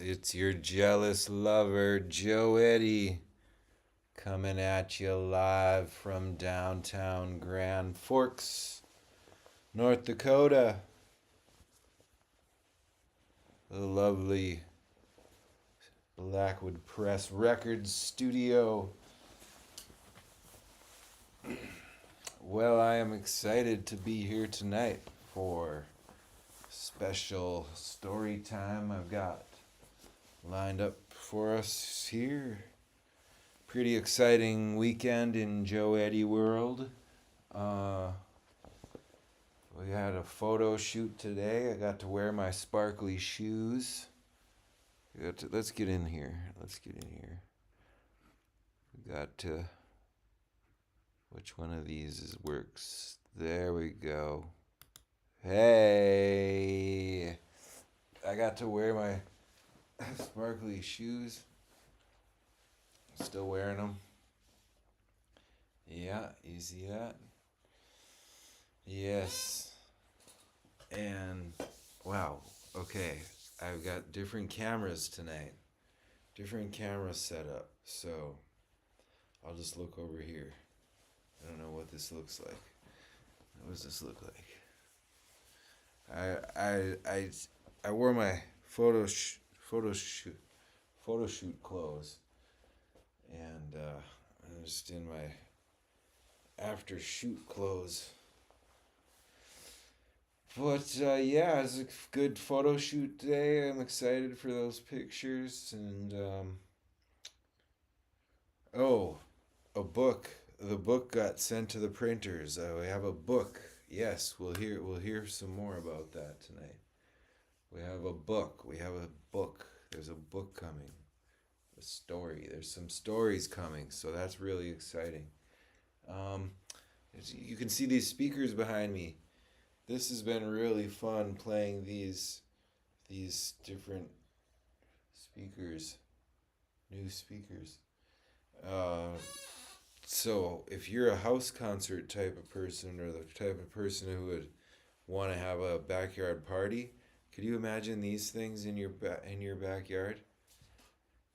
It's your jealous lover, Joe Eddie, coming at you live from downtown Grand Forks, North Dakota. The lovely Blackwood Press Records studio. Well, I am excited to be here tonight for special story time I've got lined up for us here. Pretty exciting weekend in Joe Eddie world. Uh, we had a photo shoot today. I got to wear my sparkly shoes. Let's get in here. We got to. Which one of these works? There we go. Hey! I got to wear my sparkly shoes. Still wearing them. Yeah, you see that? Yes. And, wow, okay. I've got different cameras tonight. Different cameras set up. So, I'll just look over here. I don't know what this looks like. What does this look like? I wore my photo shoot clothes, and I'm just in my after shoot clothes. But yeah, it's a good photo shoot today. I'm excited for those pictures, and oh, a book. The book got sent to the printers. We have a book. Yes, we'll hear some more about that tonight. We have a book. There's a book coming. A story. There's some stories coming, so that's really exciting. Um, you can see these speakers behind me. This has been really fun playing these different speakers, new speakers. Uh, so if you're a house concert type of person, or the type of person who would want to have a backyard party, could you imagine these things in your backyard?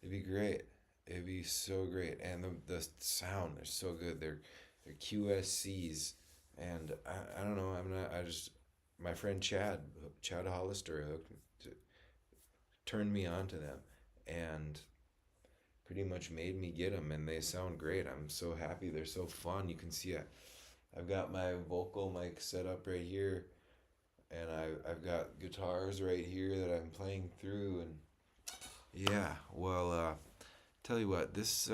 It'd be great. It'd be so great, and the sound, they're so good. They're QSCs, and I don't know. I'm not. I just My friend Chad Hollister turned me on to them, and pretty much made me get them, and they sound great. I'm so happy. They're so fun. You can see I've got my vocal mic set up right here, and I've got guitars right here that I'm playing through, and yeah. Well, tell you what, this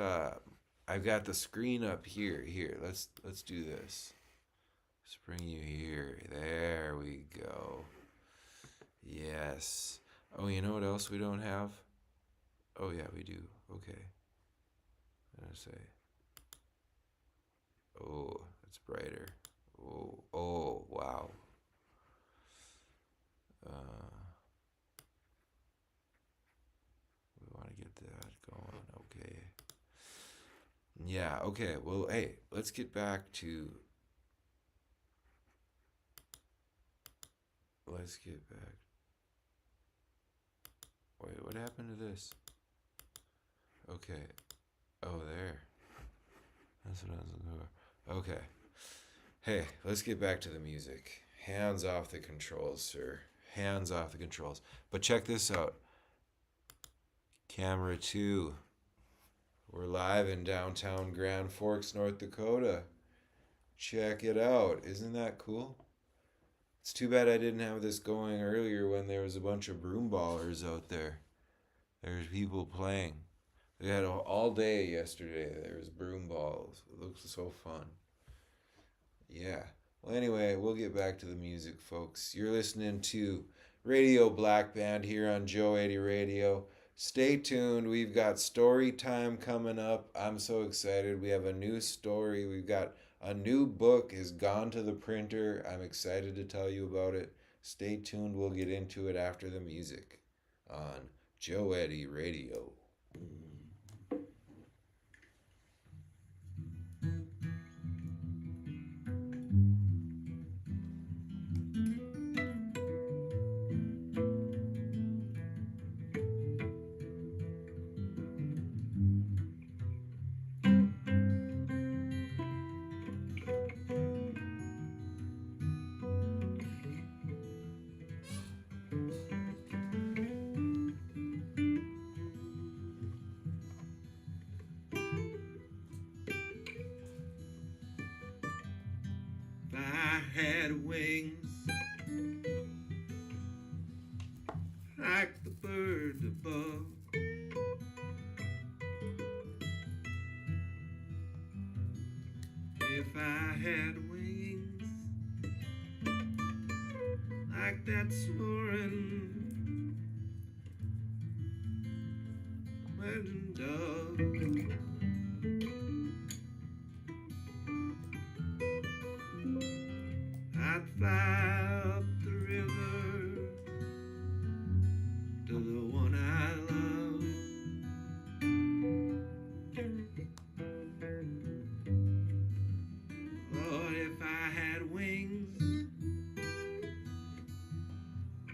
I've got the screen up here. Here, let's do this. Let's bring you here. There we go. Yes. Oh, you know what else we don't have? Oh yeah, we do. Okay. I'm gonna say. Oh, it's brighter. Oh, wow. Uh, we want to get that going. Okay. Yeah. Okay. Well, hey, let's get back to. Let's get back. Wait, what happened to this? Okay. Oh, there. That's what I was looking for. Okay. Hey, let's get back to the music. Hands off the controls, sir. Hands off the controls. But check this out. Camera 2. We're live in downtown Grand Forks, North Dakota. Check it out. Isn't that cool? It's too bad I didn't have this going earlier when there was a bunch of broom ballers out there. There's people playing. They had all day yesterday. There was broom balls. It looks so fun. Yeah. Well, anyway, we'll get back to the music, folks. You're listening to Radio Black Band here on Joe 80 Radio. Stay tuned. We've got story time coming up. I'm so excited. We have a new story. We've got a new book has gone to the printer. I'm excited to tell you about it. Stay tuned. We'll get into it after the music on Joe Eddie Radio. had wings like the bird above, if I had wings like that soaring wedding dove, I'd fly up the river to the one I love. Lord, if I had wings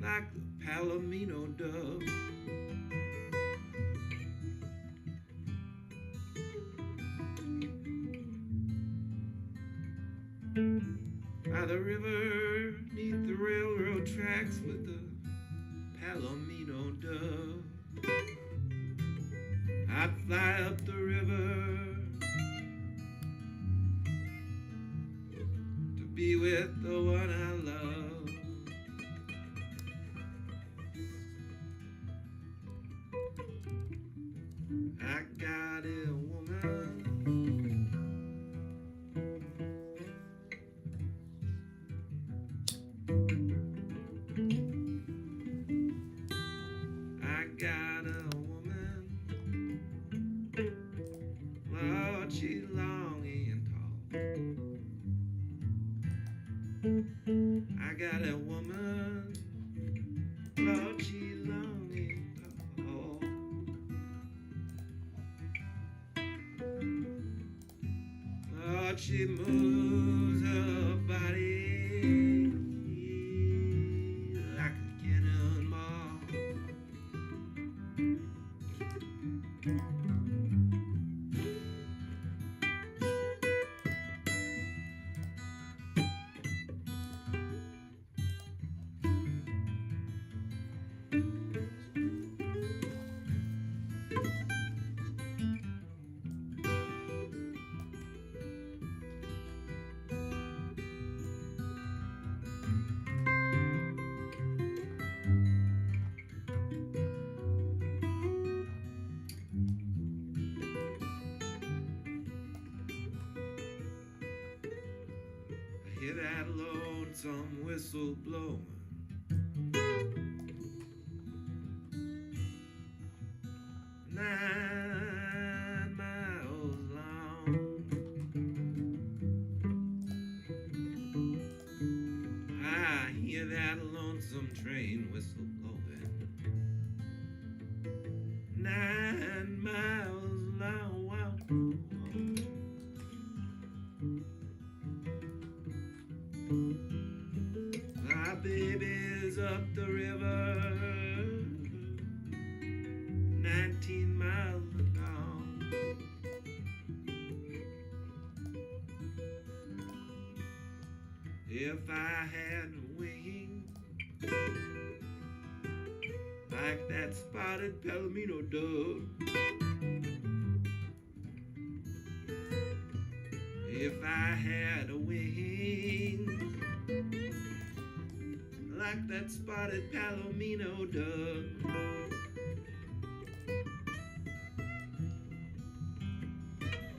like the Palomino dove, by the river, neath the railroad tracks with the Palomino dove, I'd fly up the river to be with the one I love. I got a woman, I got a woman, Lord, she's long and tall. I got a woman, Lord, she's long and tall. Lord, she moves her body like a cannonball. I hear that lonesome whistle blowing, 9 miles long. I hear that lonesome train whistle blowing, 9 miles long. Wow. My baby's up the river, 19 miles down. If I had wings like that spotted Palomino dove, if I had wings like that spotted Palomino dove,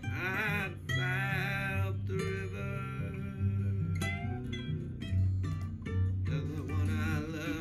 I'd fly up the river to the one I love.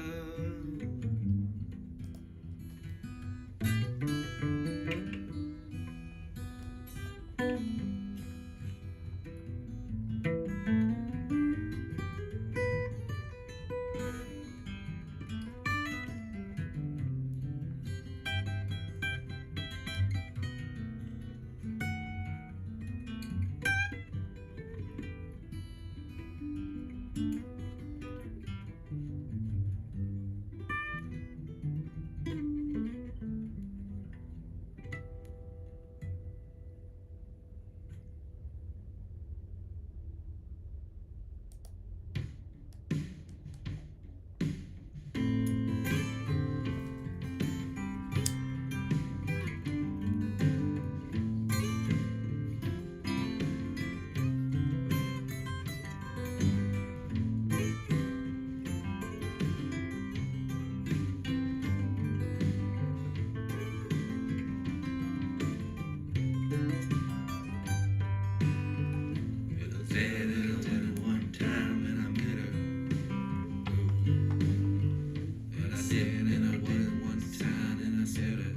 said and I was one time and I said it.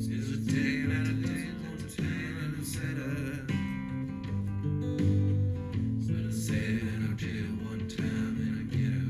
Since the day that I did one time and I said it. So I said and I did it one time and I get it.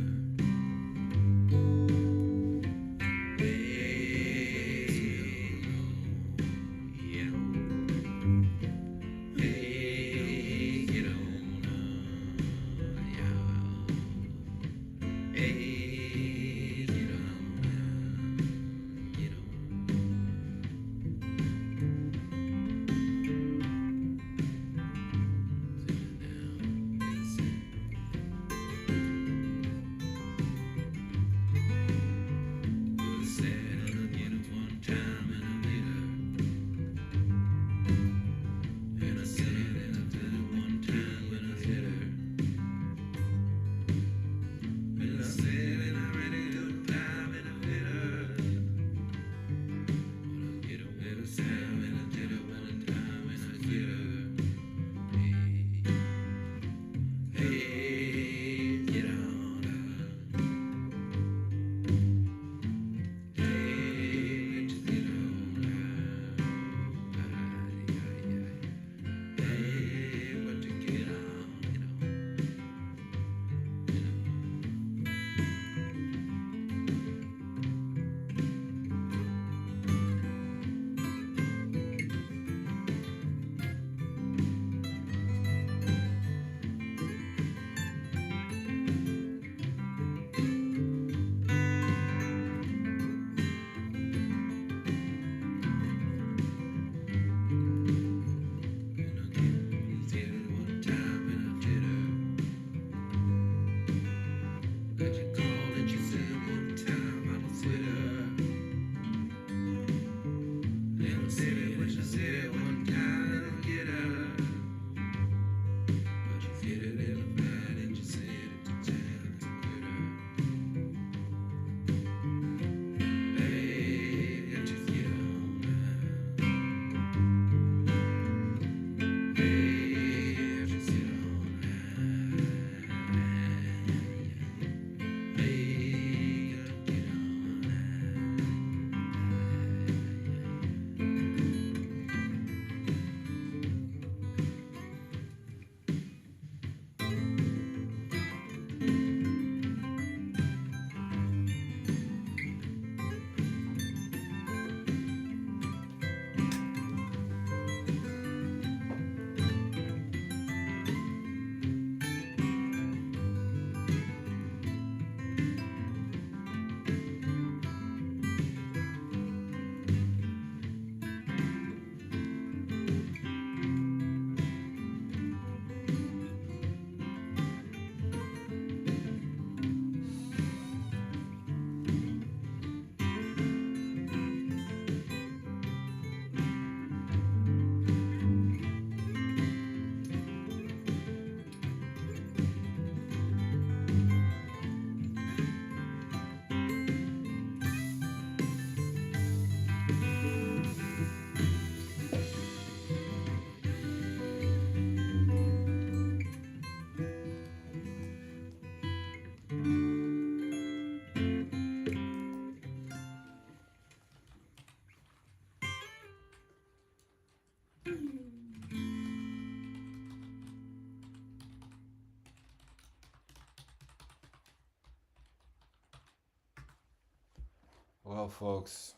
Well, folks,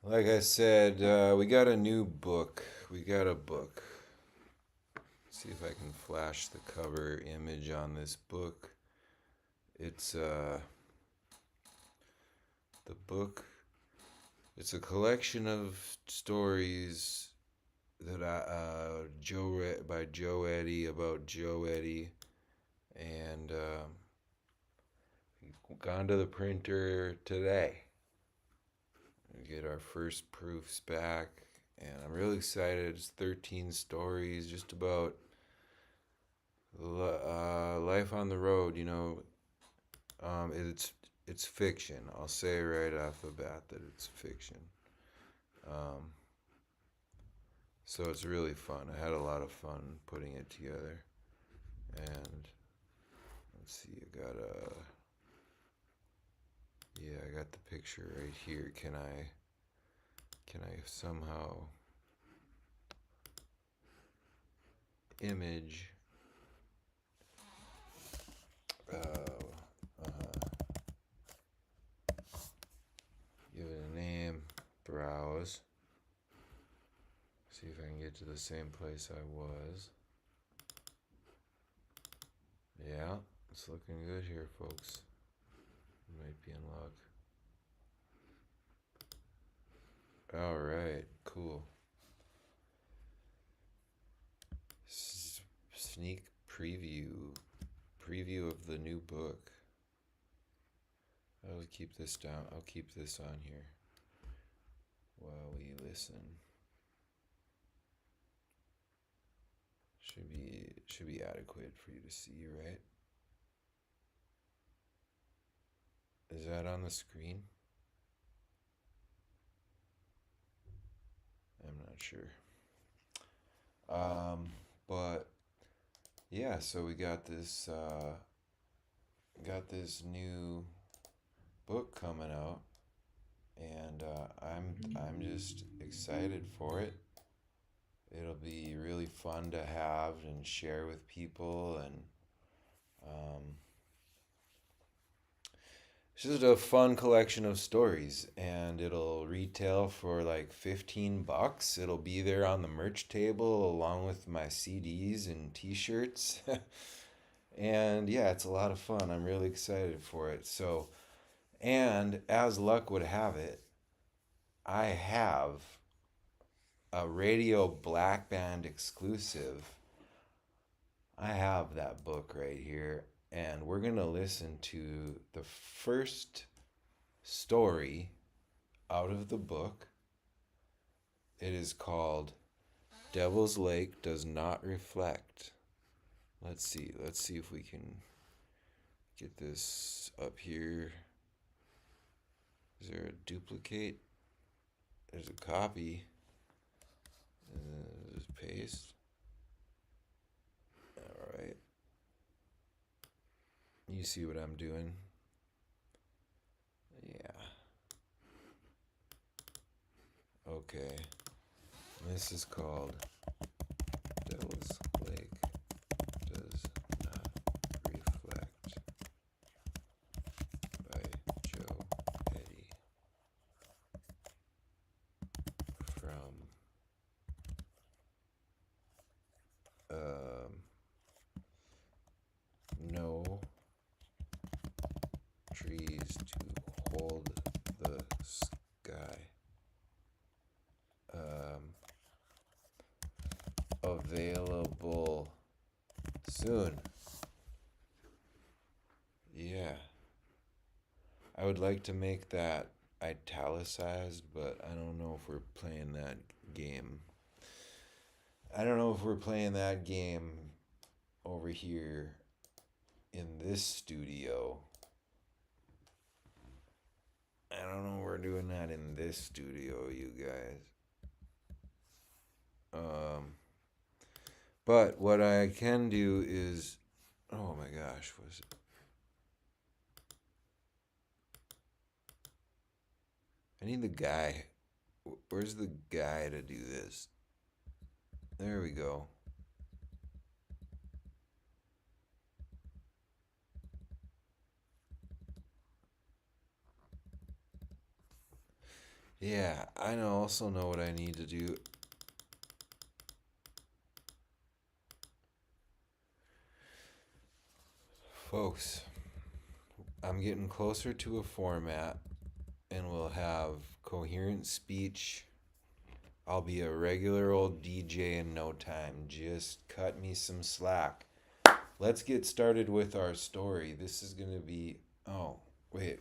like I said, we got a new book. We got a book. See if I can flash the cover image on this book. It's the book. It's a collection of stories that by Joe Eddy, about Joe Eddy, and gone to the printer today. We get our first proofs back, and I'm really excited. It's 13 stories just about life on the road. You know, it's fiction. I'll say right off the bat that it's fiction. So it's really fun. I had a lot of fun putting it together, and Let's see, I got the picture right here. Can I somehow image give it a name, browse, see if I can get to the same place I was. Yeah, it's looking good here, folks. Might be in luck. All right, cool. Sneak preview of the new book. I'll keep this down. I'll keep this on here while we listen. Should be adequate for you to see, right? Is that on the screen? I'm not sure. But yeah, so we got this new book coming out, and I'm just excited for it. It'll be really fun to have and share with people, and it's just a fun collection of stories, and it'll retail for like $15. It'll be there on the merch table along with my CDs and t-shirts. And yeah, it's a lot of fun. I'm really excited for it. So, and as luck would have it, I have a Radio Black Band exclusive. I have that book right here, and we're going to listen to the first story out of the book. It is called Devil's Lake Does Not Reflect. Let's see if we can get this up here. Is there a duplicate? There's a copy. Just paste. All right. You see what I'm doing? Yeah. Okay. This is called Devil's Lake Does Not Reflect by Joe Eddy from No Trees to Hold the Sky. Available soon. Yeah. I would like to make that italicized, but I don't know if we're playing that game. I don't know if we're playing that game over here in this studio. I don't know if we're doing that in this studio, you guys. But what I can do is, oh my gosh, was it? I need the guy. Where's the guy to do this? There we go. Yeah, I also know what I need to do. Folks, I'm getting closer to a format, and we'll have coherent speech. I'll be a regular old DJ in no time. Just cut me some slack. Let's get started with our story. This is gonna be. Oh, wait.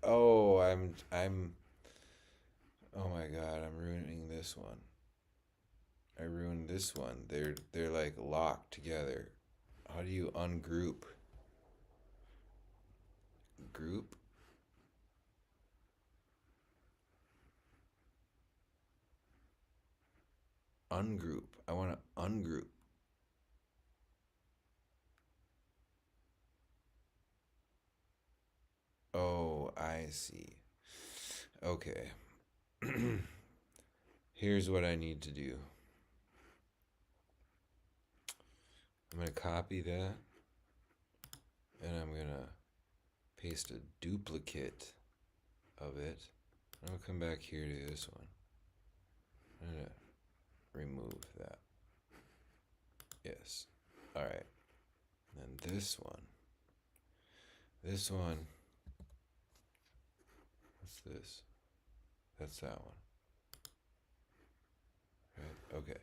Oh, I'm. Oh my God, I'm ruining this one. I ruined this one. They're like locked together. How do you ungroup? Group? Ungroup. I want to ungroup. I see. Okay. Here's what I need to do. I'm going to copy that, and I'm going to paste a duplicate of it. I'm going to come back here to this one. I'm going to remove that. Yes. All right. And this one. This one. What's this? That's that one. Right? Okay.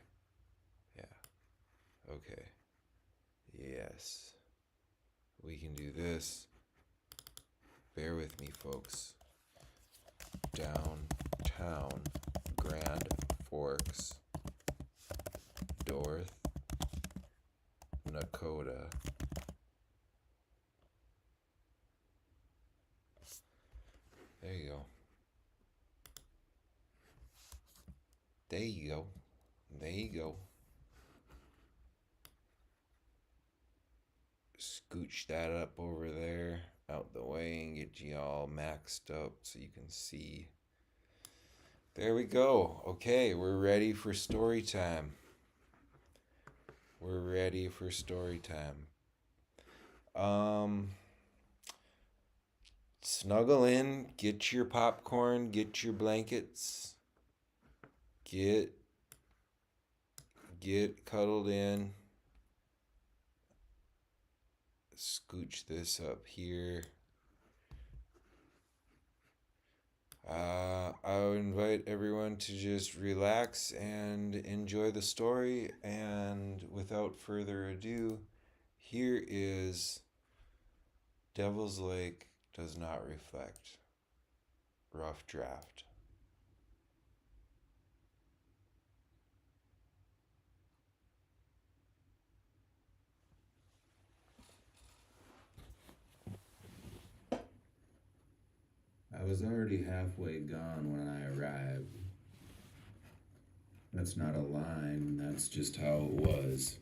Yeah. Okay. Yes. We can do this. Bear with me, folks. Downtown Grand Forks, North Dakota. There you go. There you go. There you go. Scooch that up over there, out the way, and get you all maxed up so you can see. There we go. Okay, we're ready for story time. We're ready for story time. Snuggle in, get your popcorn, get your blankets, get cuddled in. Scooch this up here. I would invite everyone to just relax and enjoy the story. And without further ado, here is Devil's Lake Does Not Reflect. Rough draft. I was already halfway gone when I arrived. That's not a line, that's just how it was.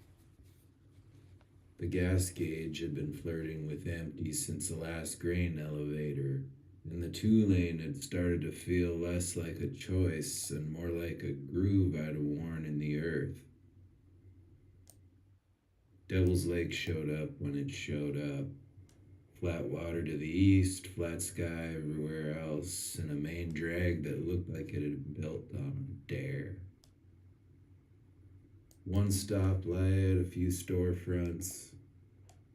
The gas gauge had been flirting with empty since the last grain elevator, and the 2-lane had started to feel less like a choice and more like a groove I'd worn in the earth. Devil's Lake showed up when it showed up. Flat water to the east, flat sky everywhere else, and a main drag that looked like it had been built on a dare. One stoplight, a few storefronts,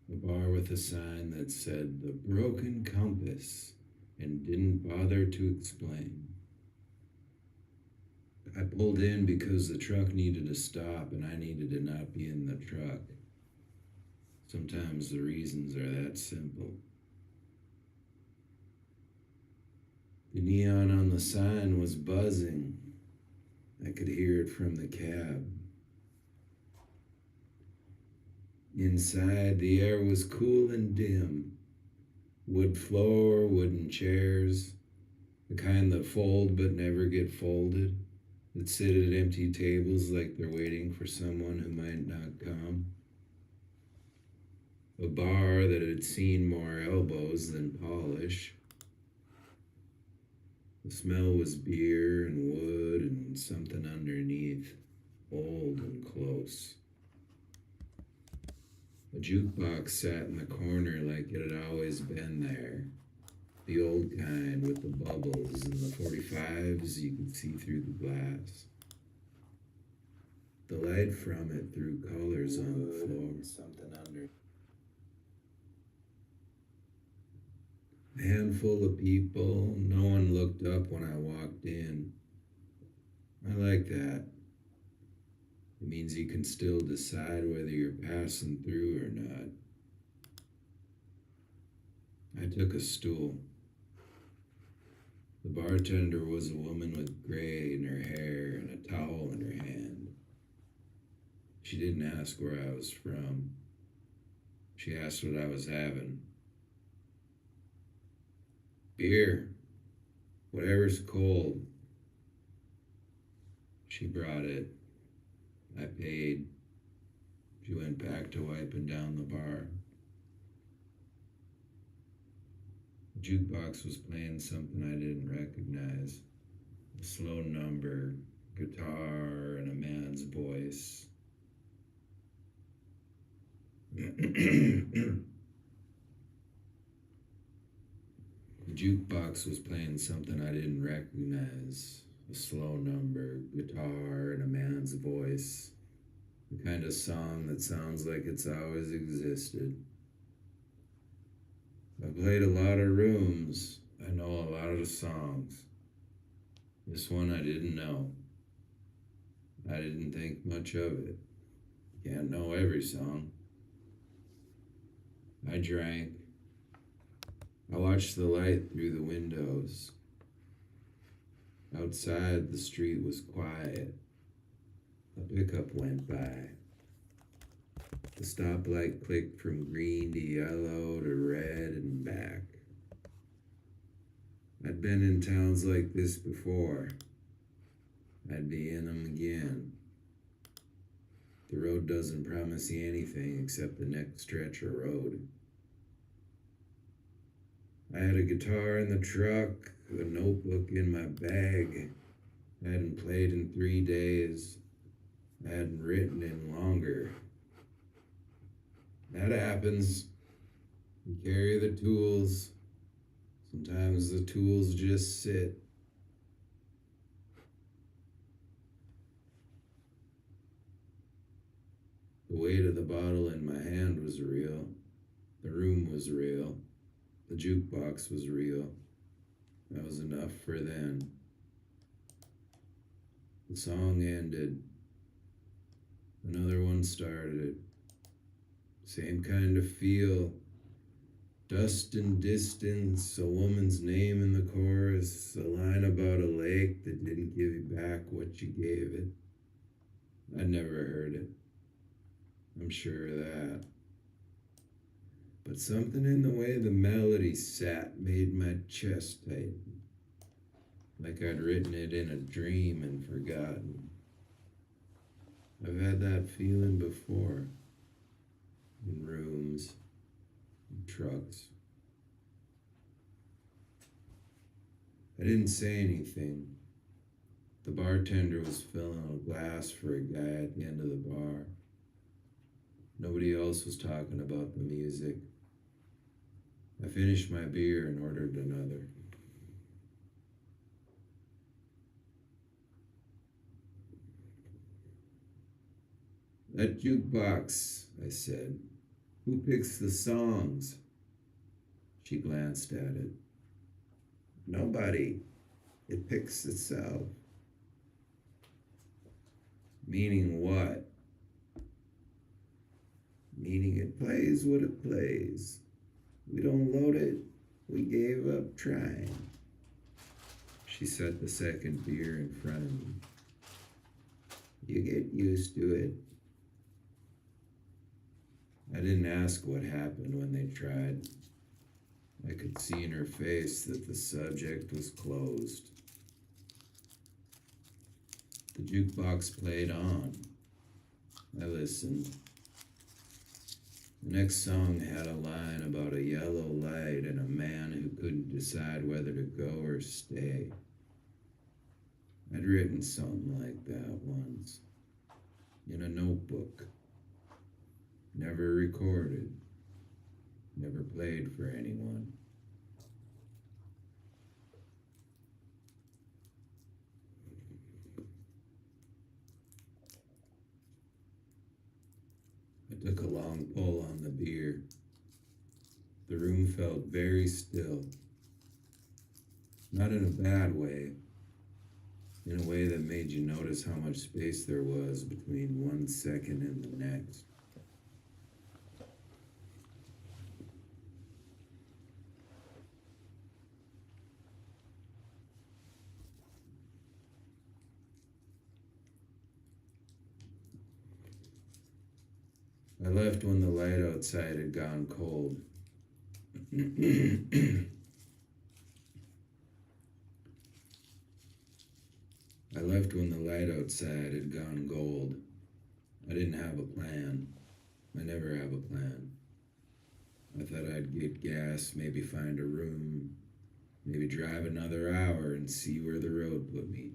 a bar with a sign that said "The Broken Compass" and didn't bother to explain. I pulled in because the truck needed to stop and I needed to not be in the truck. Sometimes the reasons are that simple. The neon on the sign was buzzing. I could hear it from the cab. Inside, the air was cool and dim. Wood floor, wooden chairs, the kind that fold but never get folded, that sit at empty tables like they're waiting for someone who might not come. A bar that had seen more elbows than polish. The smell was beer and wood and something underneath, old and close. A jukebox sat in the corner like it had always been there. The old kind with the bubbles and the 45s you could see through the glass. The light from it threw colors on the floor. Something under. A handful of people. No one looked up when I walked in. I like that. It means you can still decide whether you're passing through or not. I took a stool. The bartender was a woman with gray in her hair and a towel in her hand. She didn't ask where I was from. She asked what I was having. Beer. Whatever's cold. She brought it. I paid. She went back to wiping down the bar. The jukebox was playing something I didn't recognize. A slow number, guitar, and a man's voice. The jukebox was playing something I didn't recognize. A slow number, guitar, and a man's voice. The kind of song that sounds like it's always existed. I played a lot of rooms. I know a lot of the songs. This one I didn't know. I didn't think much of it. Can't know every song. I drank. I watched the light through the windows. Outside, the street was quiet. A pickup went by. The stoplight clicked from green to yellow to red and back. I'd been in towns like this before. I'd be in them again. The road doesn't promise you anything except the next stretch of road. I had a guitar in the truck, a notebook in my bag. I hadn't played in 3 days. I hadn't written in longer. That happens. You carry the tools. Sometimes the tools just sit. The weight of the bottle in my hand was real. The room was real. The jukebox was real. That was enough for then. The song ended. Another one started. Same kind of feel. Dust and distance, a woman's name in the chorus, a line about a lake that didn't give you back what you gave it. I'd never heard it. I'm sure of that. But something in the way the melody sat made my chest tighten. Like I'd written it in a dream and forgotten. I've had that feeling before. In rooms, in trucks. I didn't say anything. The bartender was filling a glass for a guy at the end of the bar. Nobody else was talking about the music. I finished my beer and ordered another. That jukebox, I said. Who picks the songs? She glanced at it. Nobody. It picks itself. Meaning what? Meaning it plays what it plays. We don't load it. We gave up trying. She set the second beer in front of me. You get used to it. I didn't ask what happened when they tried. I could see in her face that the subject was closed. The jukebox played on. I listened. The next song had a line about a yellow light and a man who couldn't decide whether to go or stay. I'd written something like that once, in a notebook. Never recorded, never played for anyone. I took a long pull on the beer. The room felt very still. Not in a bad way, in a way that made you notice how much space there was between 1 second and the next. I left when the light outside had gone cold. I left when the light outside had gone gold. I didn't have a plan. I never have a plan. I thought I'd get gas, maybe find a room, maybe drive another hour and see where the road put me.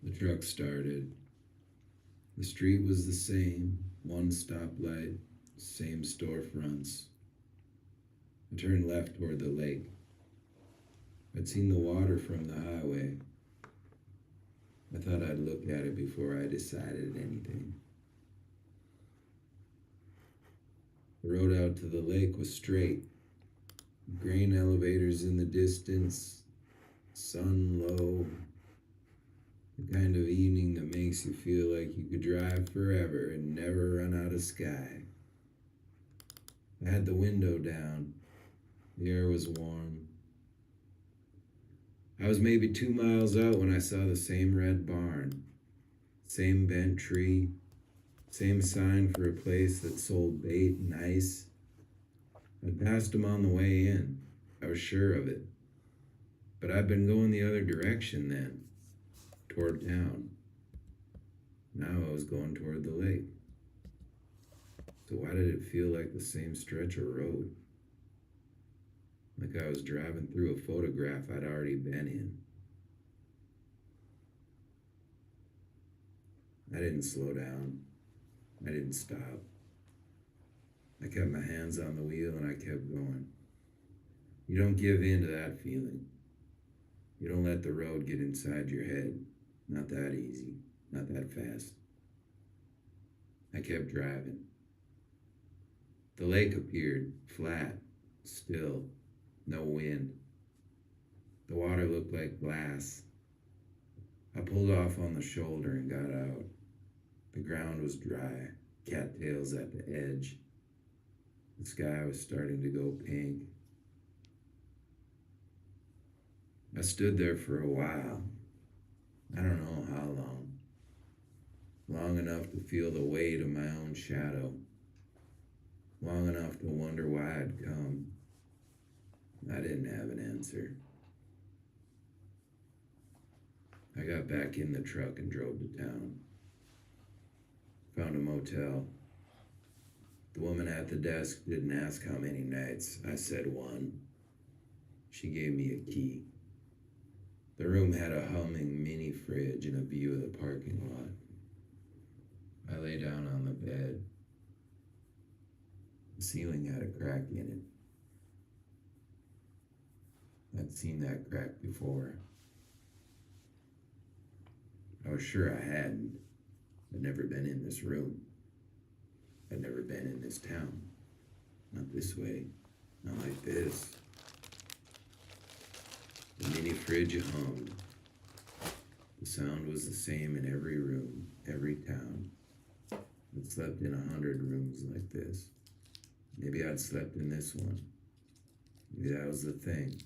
The truck started. The street was the same, one stoplight, same storefronts. I turned left toward the lake. I'd seen the water from the highway. I thought I'd look at it before I decided anything. The road out to the lake was straight. Grain elevators in the distance, sun low. The kind of evening that makes you feel like you could drive forever and never run out of sky. I had the window down. The air was warm. I was maybe 2 miles out when I saw the same red barn, same bent tree, same sign for a place that sold bait and ice. I passed them on the way in. I was sure of it. But I'd been going the other direction then, toward town. Now I was going toward the lake. So why did it feel like the same stretch of road? Like I was driving through a photograph I'd already been in. I didn't slow down. I didn't stop. I kept my hands on the wheel and I kept going. You don't give in to that feeling. You don't let the road get inside your head. Not that easy. Not that fast. I kept driving. The lake appeared, flat, still. No wind. The water looked like glass. I pulled off on the shoulder and got out. The ground was dry, cattails at the edge. The sky was starting to go pink. I stood there for a while. I don't know how long. Long enough to feel the weight of my own shadow. Long enough to wonder why I'd come. I didn't have an answer. I got back in the truck and drove to town. Found a motel. The woman at the desk didn't ask how many nights. I said one. She gave me a key. The room had a humming mini fridge and a view of the parking lot. I lay down on the bed. The ceiling had a crack in it. I'd seen that crack before. I was sure I hadn't. I'd never been in this room. I'd never been in this town. Not this way. Not like this. The mini fridge hummed. The sound was the same in every room, every town. I'd slept in 100 rooms like this. Maybe I'd slept in this one. Maybe that was the thing.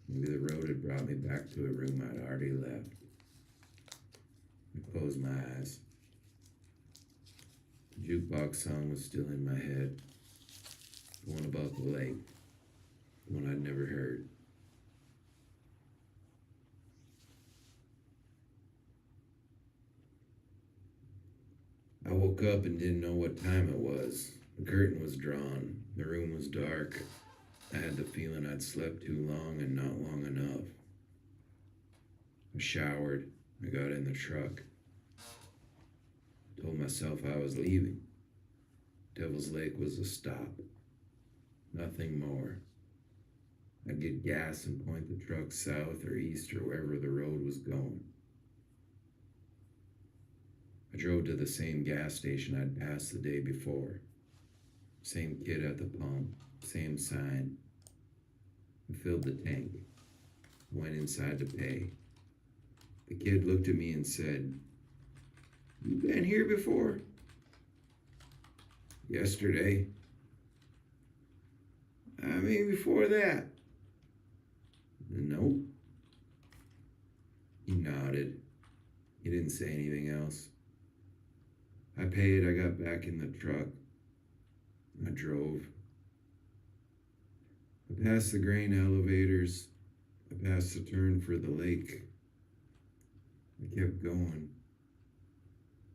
Maybe the road had brought me back to a room I'd already left. I closed my eyes. The jukebox song was still in my head. The one about the lake. The one I'd never heard. I woke up and didn't know what time it was. The curtain was drawn. The room was dark. I had the feeling I'd slept too long and not long enough. I showered. I got in the truck. Told myself I was leaving. Devil's Lake was a stop. Nothing more. I'd get gas and point the truck south or east or wherever the road was going. I drove to the same gas station I'd passed the day before. Same kid at the pump, same sign. I filled the tank. Went inside to pay. The kid looked at me and said, "You been here before?" "Yesterday." "I mean before that." "Nope." He nodded. He didn't say anything else. I paid. I got back in the truck. I drove. I passed the grain elevators. I passed the turn for the lake. I kept going.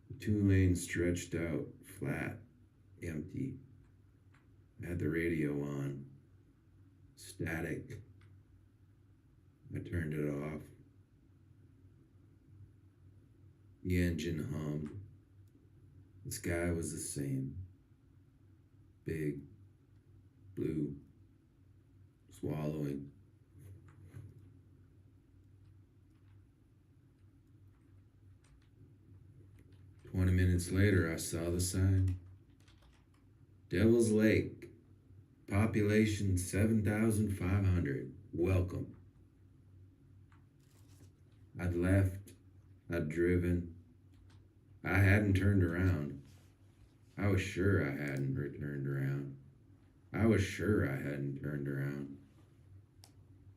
The 2 lanes stretched out, flat, empty. I had the radio on. Static. I turned it off. The engine hummed. The sky was the same. Big, blue, swallowing. "20 minutes later, I saw the sign. Devil's Lake, population 7,500. Welcome." I'd left. I'd driven. I hadn't turned around. I was sure I hadn't turned around. I was sure I hadn't turned around.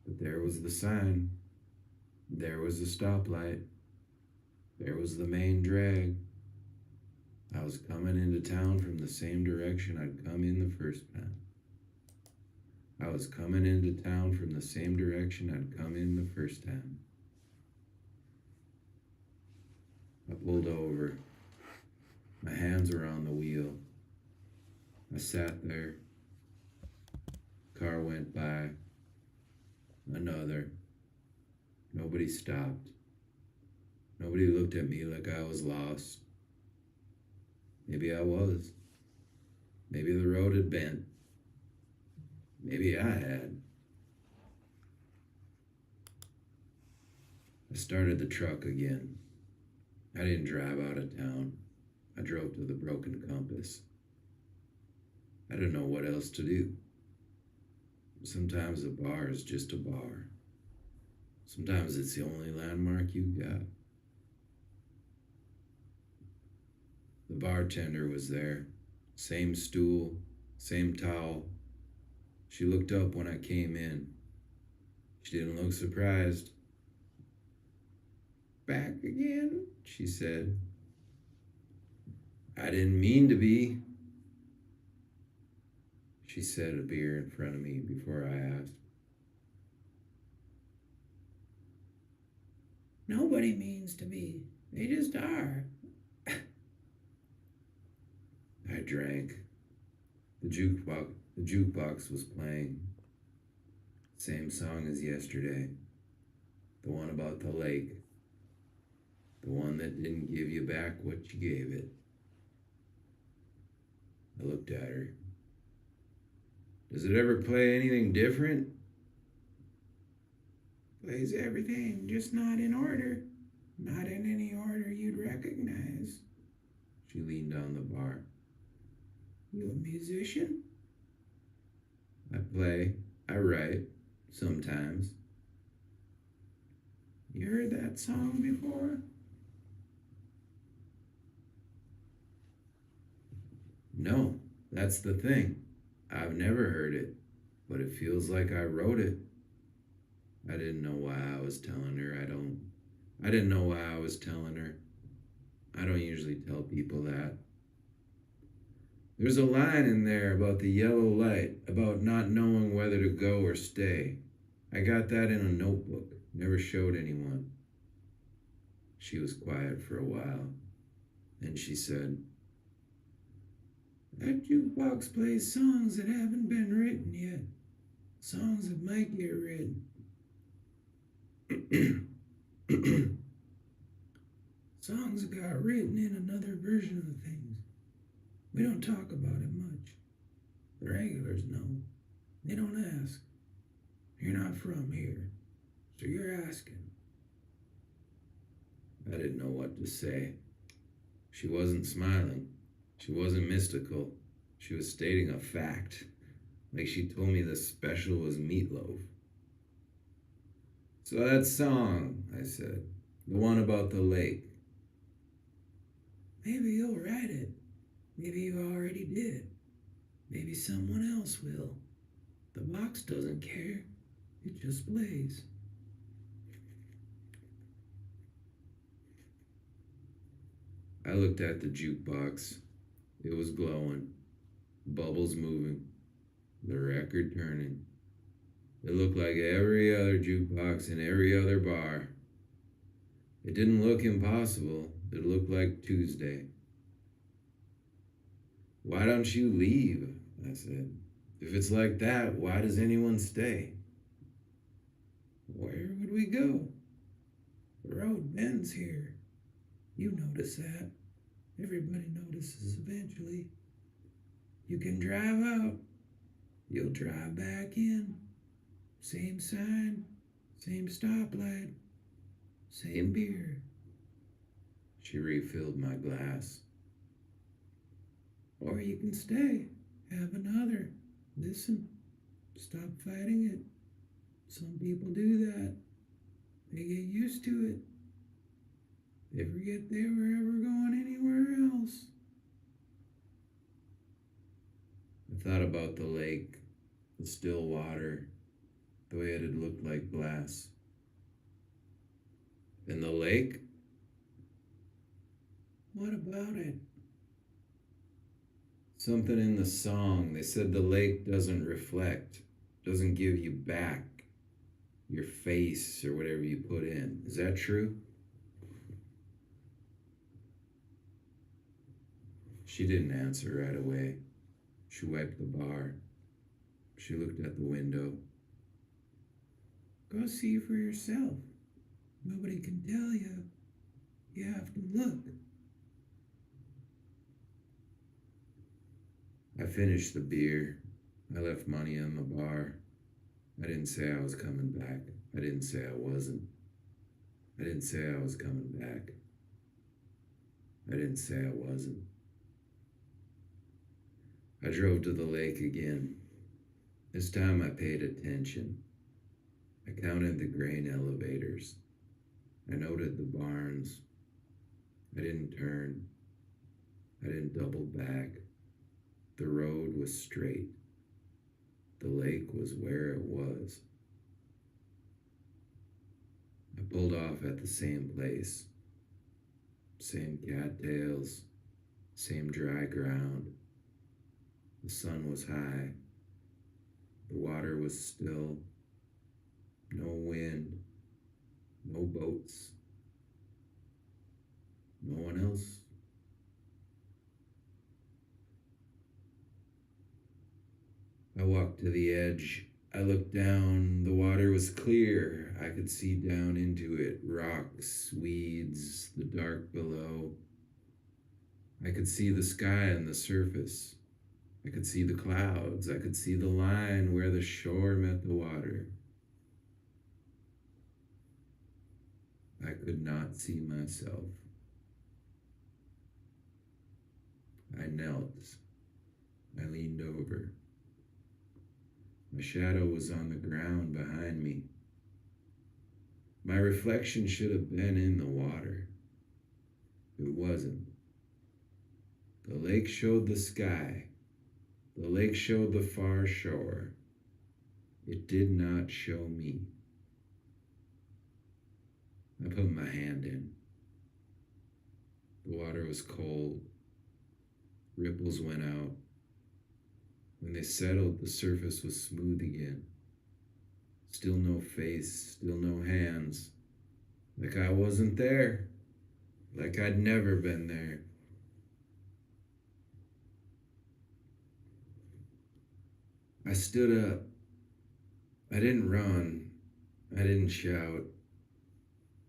But there was the sign. There was the stoplight. There was the main drag. I was coming into town from the same direction I'd come in the first time. I was coming into town from the same direction I'd come in the first time. I pulled over. My hands were on the wheel. I sat there. Car went by. Another. Nobody stopped. Nobody looked at me like I was lost. Maybe I was. Maybe the road had bent. Maybe I had. I started the truck again. I didn't drive out of town. I drove to the Broken Compass. I didn't know what else to do. Sometimes a bar is just a bar. Sometimes it's the only landmark you got. The bartender was there. Same stool, same towel. She looked up when I came in. She didn't look surprised. "Back again?" she said. "I didn't mean to be," she set a beer in front of me before I asked. "Nobody means to be. They just are." I drank. The jukebox was playing. Same song as yesterday. The one about the lake. The one that didn't give you back what you gave it. I looked at her. "Does it ever play anything different?" "Plays everything, just not in order. Not in any order you'd recognize." She leaned on the bar. "You a musician?" "I play. I write. Sometimes." "You heard that song before?" "No, that's the thing. I've never heard it, but it feels like I wrote it." I didn't know why I was telling her. I didn't know why I was telling her. I don't usually tell people that. "There's a line in there about the yellow light, about not knowing whether to go or stay. I got that in a notebook, never showed anyone." She was quiet for a while. Then she said, "That jukebox plays songs that haven't been written yet. Songs that might get written." "Songs that got written in another version of things. We don't talk about it much. The regulars know. They don't ask. You're not from here, so you're asking." I didn't know what to say. She wasn't smiling. She wasn't mystical. She was stating a fact, like she told me the special was meatloaf. "So that song," I said, "the one about the lake." "Maybe you'll write it. Maybe you already did. Maybe someone else will. The box doesn't care. It just plays." I looked at the jukebox. It was glowing, bubbles moving, the record turning. It looked like every other jukebox in every other bar. It didn't look impossible. It looked like Tuesday. "Why don't you leave?" I said. If it's like that, why does anyone stay? Where would we go? The road bends here. You notice that. Everybody notices eventually. You can drive out. You'll drive back in. Same sign, same stoplight, same beer. She refilled my glass. Or you can stay, have another. Listen, stop fighting it. Some people do that. They get used to it. They forget they were ever going anywhere else. I thought about the lake, the still water, the way it had looked like glass. And the lake? What about it? Something in the song. They said the lake doesn't reflect, doesn't give you back your face or whatever you put in. Is that true? She didn't answer right away. She wiped the bar. She looked at the window. Go see for yourself. Nobody can tell you. You have to look. I finished the beer. I left money in the bar. I didn't say I was coming back. I didn't say I wasn't. I didn't say I was coming back. I didn't say I wasn't. I drove to the lake again. This time I paid attention. I counted the grain elevators. I noted the barns. I didn't turn. I didn't double back. The road was straight. The lake was where it was. I pulled off at the same place. Same cattails, same dry ground. The sun was high. The water was still. No wind, no boats, no one else. I walked to the edge. I looked down. The water was clear. I could see down into it, rocks, weeds, the dark below. I could see the sky and the surface. I could see the clouds. I could see the line where the shore met the water. I could not see myself. I knelt. I leaned over. My shadow was on the ground behind me. My reflection should have been in the water. It wasn't. The lake showed the sky. The lake showed the far shore. It did not show me. I put my hand in. The water was cold. Ripples went out. When they settled, the surface was smooth again. Still no face, still no hands. Like I wasn't there. Like I'd never been there. I stood up. I didn't run. I didn't shout.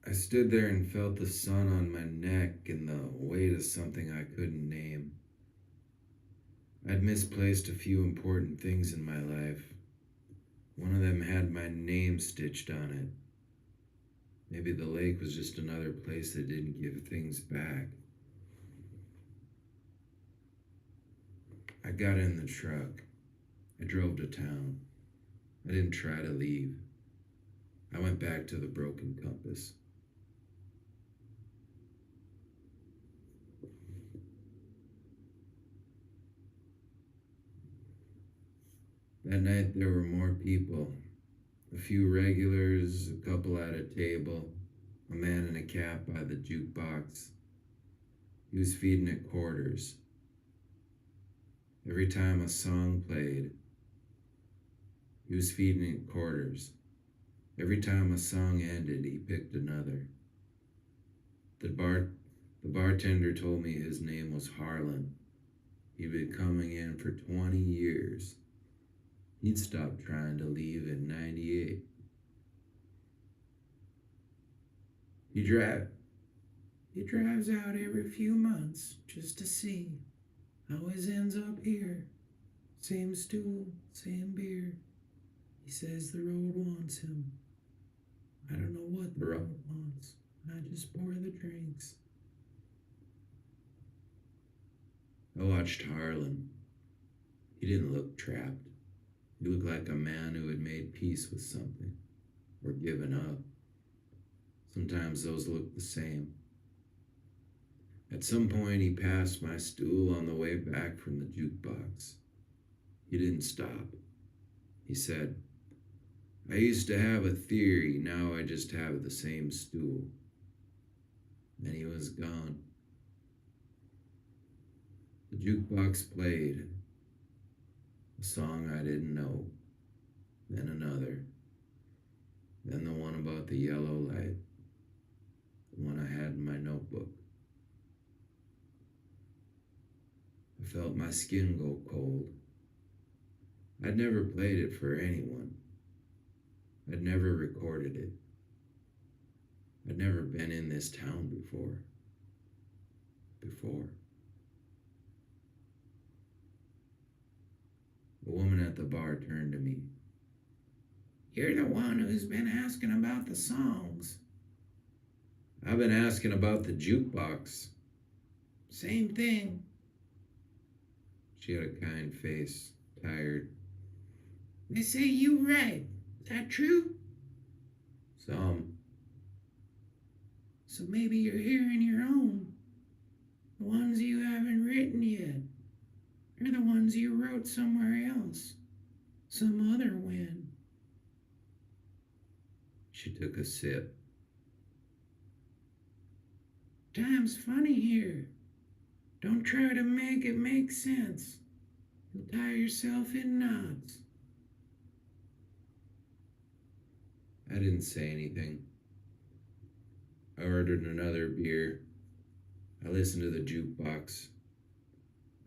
I stood there and felt the sun on my neck and the weight of something I couldn't name. I'd misplaced a few important things in my life. One of them had my name stitched on it. Maybe the lake was just another place that didn't give things back. I got in the truck. I drove to town. I didn't try to leave. I went back to the broken compass. That night there were more people. A few regulars, a couple at a table, a man in a cap by the jukebox. He was feeding it quarters. Every time a song played, he was feeding it quarters. Every time a song ended, he picked another. The bartender told me his name was Harlan. He'd been coming in for 20 years. He'd stopped trying to leave in 98. He drive he drives out every few months just to see how his ends up here. Same stool, same beer. He says the road wants him. I don't know what the road wants. I just pour the drinks. I watched Harlan. He didn't look trapped. He looked like a man who had made peace with something, or given up. Sometimes those look the same. At some point, he passed my stool on the way back from the jukebox. He didn't stop. He said, I used to have a theory, now I just have the same stool. Then he was gone. The jukebox played a song I didn't know, then another, then the one about the yellow light, the one I had in my notebook. I felt my skin go cold. I'd never played it for anyone. I'd never recorded it. I'd never been in this town before. A woman at the bar turned to me. You're the one who's been asking about the songs. I've been asking about the jukebox. Same thing. She had a kind face, tired. They say you write. Is that true? Some. So maybe you're hearing your own. The ones you haven't written yet. Or the ones you wrote somewhere else. Some other when. She took a sip. Time's funny here. Don't try to make it make sense. You'll tie yourself in knots. I didn't say anything. I ordered another beer. I listened to the jukebox.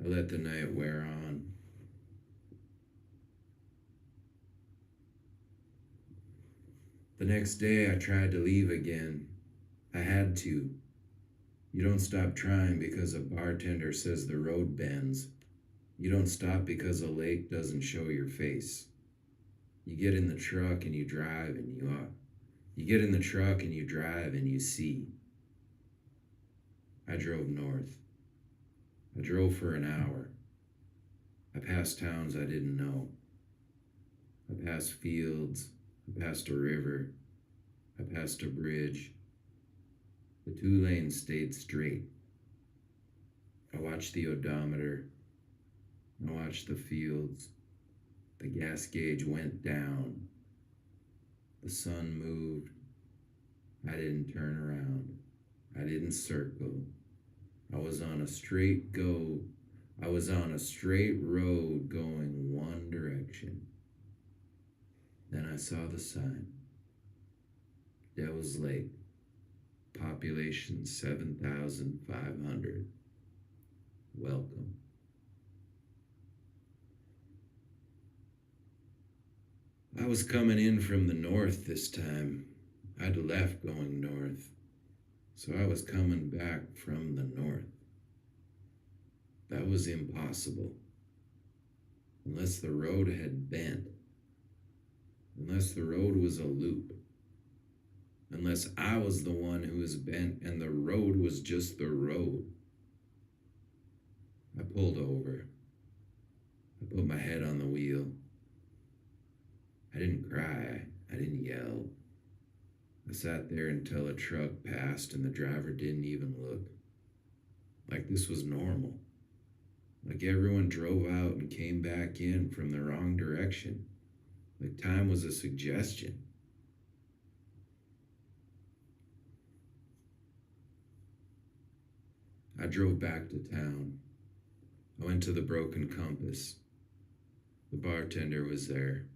I let the night wear on. The next day I tried to leave again. I had to. You don't stop trying because a bartender says the road bends. You don't stop because a lake doesn't show your face. You get in the truck and you drive and you get in the truck and you drive and you see. I drove north. I drove for an hour. I passed towns I didn't know. I passed fields. I passed a river. I passed a bridge. The 2 lanes stayed straight. I watched the odometer. I watched the fields. The gas gauge went down. The sun moved. I didn't turn around. I didn't circle. I was on a straight road going one direction. Then I saw the sign. Devil's Lake. Population 7,500. Welcome. I was coming in from the north this time. I'd left going north, so I was coming back from the north. That was impossible. Unless the road had bent. Unless the road was a loop. Unless I was the one who was bent and the road was just the road. I pulled over. I put my head on the wheel. I didn't cry. I didn't yell. I sat there until a truck passed and the driver didn't even look. Like this was normal. Like everyone drove out and came back in from the wrong direction. Like time was a suggestion. I drove back to town. I went to the Broken Compass. The bartender was there.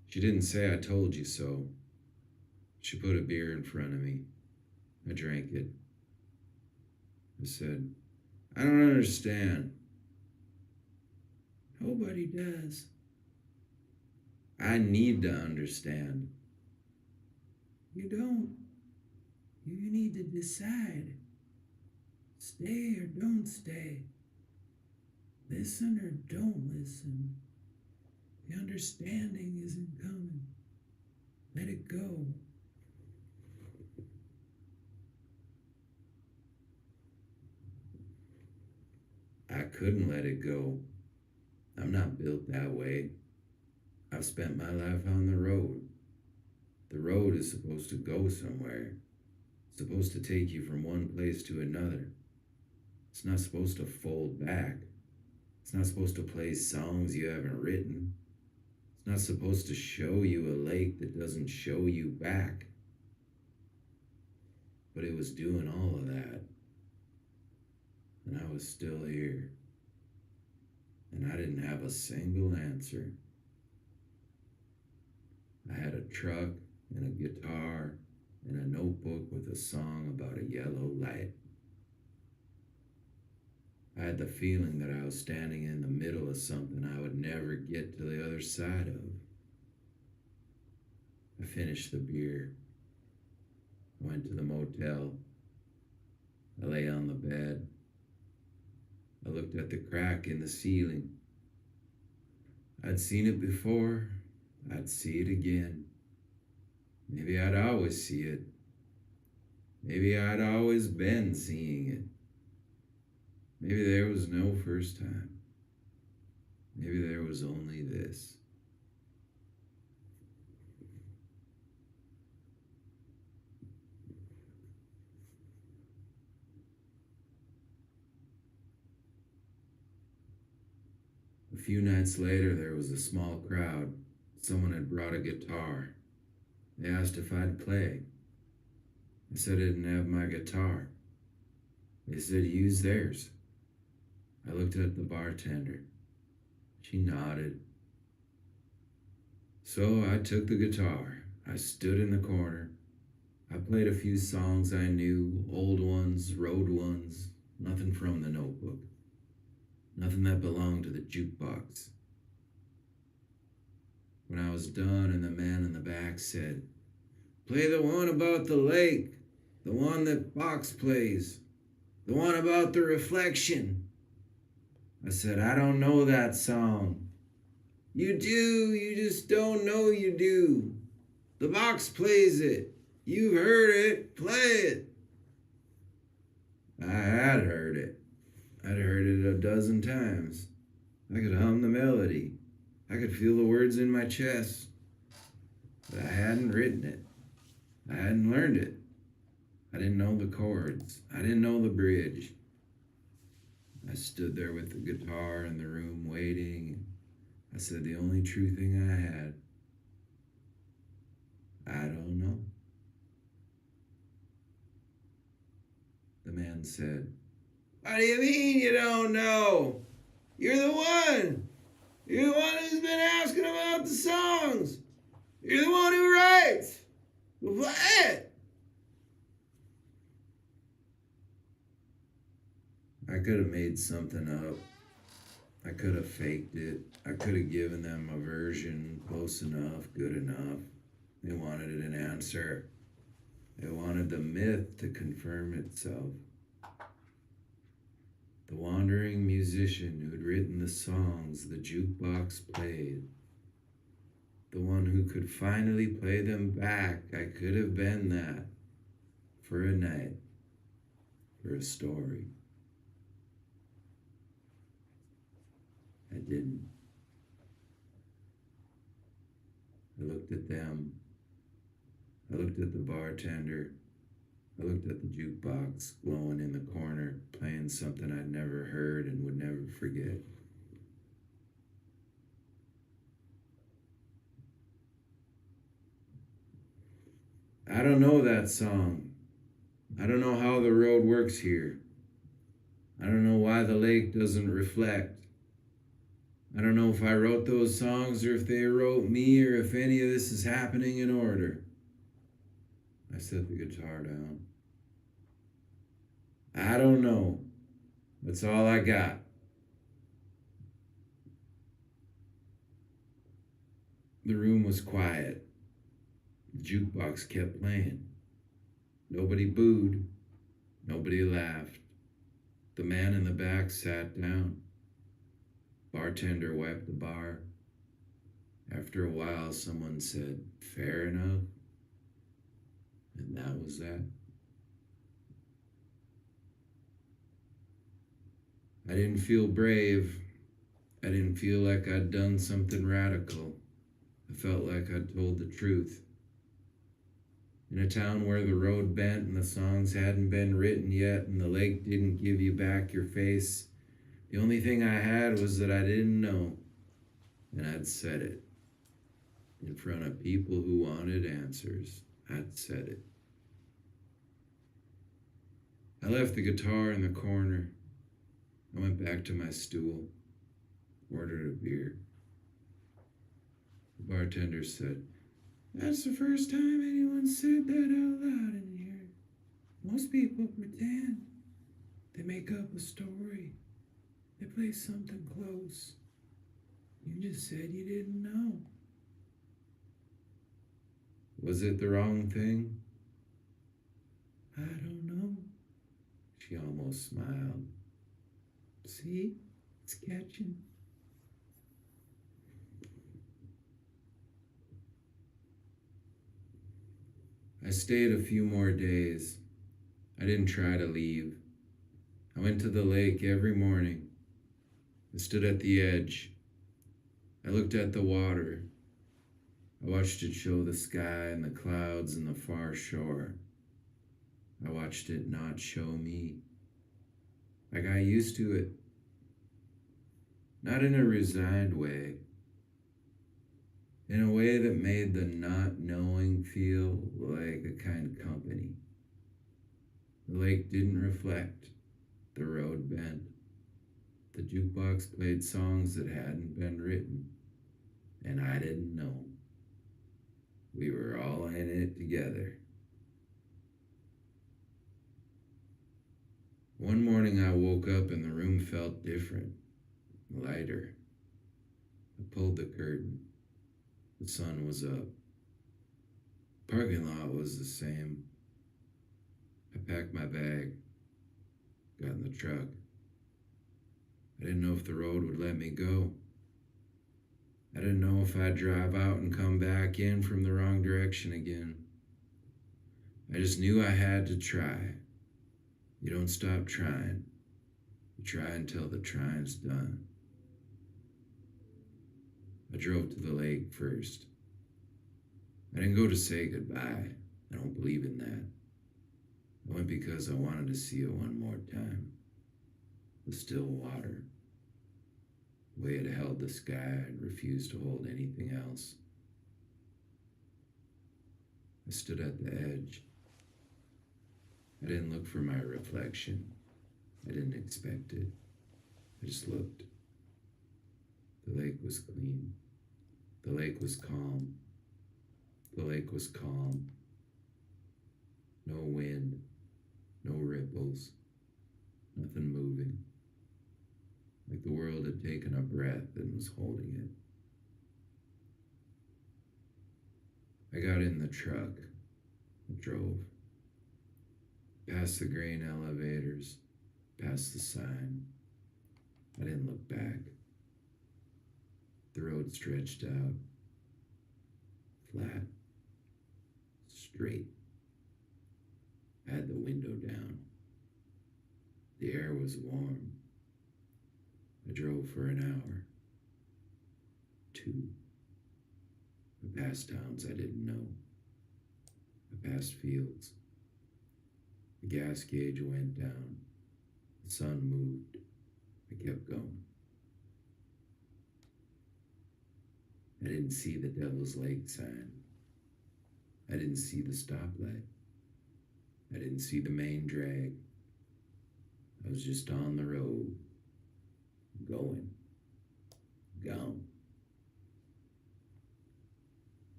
She didn't say I told you so. She put a beer in front of me. I drank it. I said, I don't understand. Nobody does. I need to understand. You don't. You need to decide. Stay or don't stay. Listen or don't listen. The understanding isn't coming. Let it go. I couldn't let it go. I'm not built that way. I've spent my life on the road. The road is supposed to go somewhere. It's supposed to take you from one place to another. It's not supposed to fold back. It's not supposed to play songs you haven't written. It's not supposed to show you a lake that doesn't show you back. But it was doing all of that. And I was still here. And I didn't have a single answer. I had a truck and a guitar and a notebook with a song about a yellow light. I had the feeling that I was standing in the middle of something I would never get to the other side of. I finished the beer. I went to the motel. I lay on the bed. I looked at the crack in the ceiling. I'd seen it before. I'd see it again. Maybe I'd always see it. Maybe I'd always been seeing it. Maybe there was no first time. Maybe there was only this. A few nights later, there was a small crowd. Someone had brought a guitar. They asked if I'd play. I said I didn't have my guitar. They said, use theirs. I looked at the bartender. She nodded. So I took the guitar. I stood in the corner. I played a few songs I knew, old ones, road ones, nothing from the notebook. Nothing that belonged to the jukebox. When I was done and the man in the back said, play the one about the lake, the one that Box plays, the one about the reflection. I said, I don't know that song. You do, you just don't know you do. The Box plays it. You've heard it, play it. I had heard it. I'd heard it a dozen times. I could hum the melody. I could feel the words in my chest. But I hadn't written it. I hadn't learned it. I didn't know the chords. I didn't know the bridge. I stood there with the guitar in the room waiting. I said the only true thing I had. I don't know. The man said, what do you mean you don't know? You're the one. You're the one who's been asking about the songs. You're the one who writes. Well, play it. I could have made something up. I could have faked it. I could have given them a version close enough, good enough. They wanted an answer. They wanted the myth to confirm itself. The wandering musician who'd written the songs the jukebox played. The one who could finally play them back. I could have been that. For a night. For a story. I didn't. I looked at them. I looked at the bartender. I looked at the jukebox glowing in the corner, playing something I'd never heard and would never forget. I don't know that song. I don't know how the road works here. I don't know why the lake doesn't reflect. I don't know if I wrote those songs or if they wrote me or if any of this is happening in order. I set the guitar down. I don't know. That's all I got. The room was quiet. The jukebox kept playing. Nobody booed. Nobody laughed. The man in the back sat down. Bartender wiped the bar. After a while, someone said, "Fair enough." And that was that. I didn't feel brave. I didn't feel like I'd done something radical. I felt like I'd told the truth. In a town where the road bent and the songs hadn't been written yet and the lake didn't give you back your face, the only thing I had was that I didn't know. And I'd said it. In front of people who wanted answers, I'd said it. I left the guitar in the corner. I went back to my stool, ordered a beer. The bartender said, "That's the first time anyone said that out loud in here. Most people pretend. They make up a story. They play something close. You just said you didn't know." Was it the wrong thing? I don't know. She almost smiled. See, it's catching. I stayed a few more days. I didn't try to leave. I went to the lake every morning. I stood at the edge. I looked at the water. I watched it show the sky and the clouds and the far shore. I watched it not show me. I got used to it. Not in a resigned way. In a way that made the not knowing feel like a kind of company. The lake didn't reflect. The road bent. The jukebox played songs that hadn't been written. And I didn't know. We were all in it together. One morning I woke up and the room felt different, lighter. I pulled the curtain. The sun was up. Parking lot was the same. I packed my bag, got in the truck. I didn't know if the road would let me go. I didn't know if I'd drive out and come back in from the wrong direction again. I just knew I had to try. You don't stop trying. You try until the trying's done. I drove to the lake first. I didn't go to say goodbye. I don't believe in that. I went because I wanted to see it one more time. The still water. The way it held the sky and refused to hold anything else. I stood at the edge. I didn't look for my reflection. I didn't expect it. I just looked. The lake was clean. The lake was calm. The lake was calm. No wind, no ripples, nothing moving. Like the world had taken a breath and was holding it. I got in the truck. I drove. Past the grain elevators, past the sign. I didn't look back. The road stretched out, flat, straight. I had the window down. The air was warm. I drove for an hour, 2. I passed towns I didn't know. I passed fields. The gas gauge went down. The sun moved. I kept going. I didn't see the Devil's Lake sign. I didn't see the stoplight. I didn't see the main drag. I was just on the road, going, gone.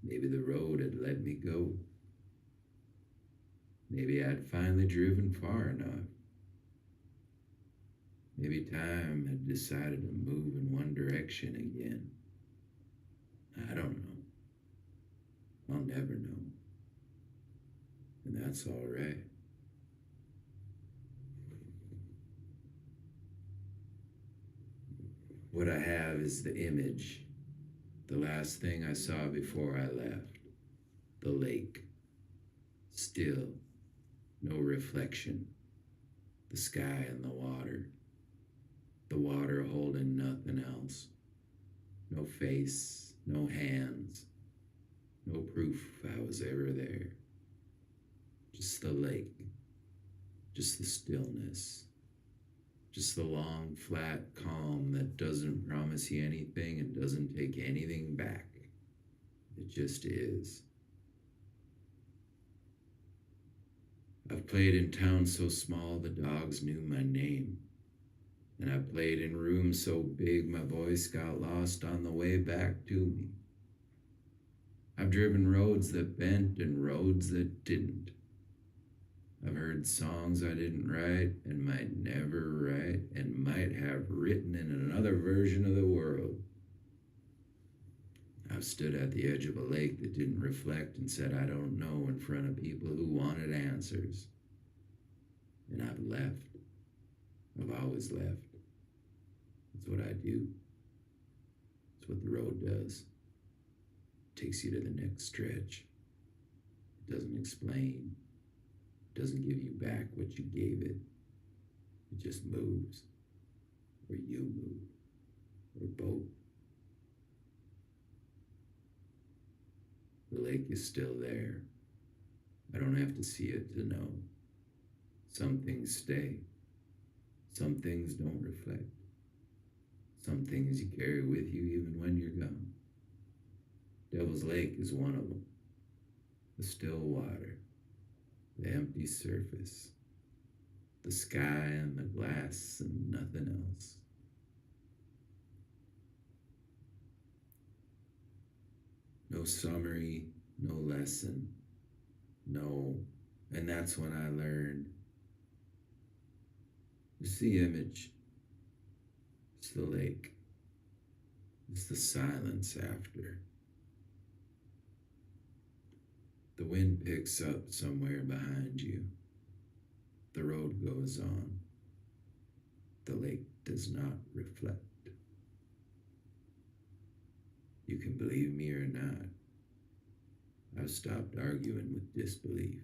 Maybe the road had let me go. Maybe I'd finally driven far enough. Maybe time had decided to move in one direction again. I don't know. I'll never know. And that's all right. What I have is the image, the last thing I saw before I left. The lake. Still, no reflection. The sky and the water holding nothing else. No face, no hands, no proof I was ever there. Just the lake, just the stillness, just the long, flat calm that doesn't promise you anything and doesn't take anything back. It just is. I've played in towns so small the dogs knew my name. And I played in rooms so big my voice got lost on the way back to me. I've driven roads that bent and roads that didn't. I've heard songs I didn't write and might never write and might have written in another version of the world. I've stood at the edge of a lake that didn't reflect and said I don't know in front of people who wanted answers. And I've left. I've always left. It's what I do. It's what the road does. It takes you to the next stretch. It doesn't explain. It doesn't give you back what you gave it. It just moves. Or you move. Or both. The lake is still there. I don't have to see it to know. Some things stay. Some things don't reflect. Some things you carry with you even when you're gone. Devil's Lake is one of them. The still water, the empty surface, the sky and the glass and nothing else. No summary, no lesson, no. And that's when I learned. It's the image. It's the lake. It's the silence after. The wind picks up somewhere behind you. The road goes on. The lake does not reflect. You can believe me or not. I've stopped arguing with disbelief.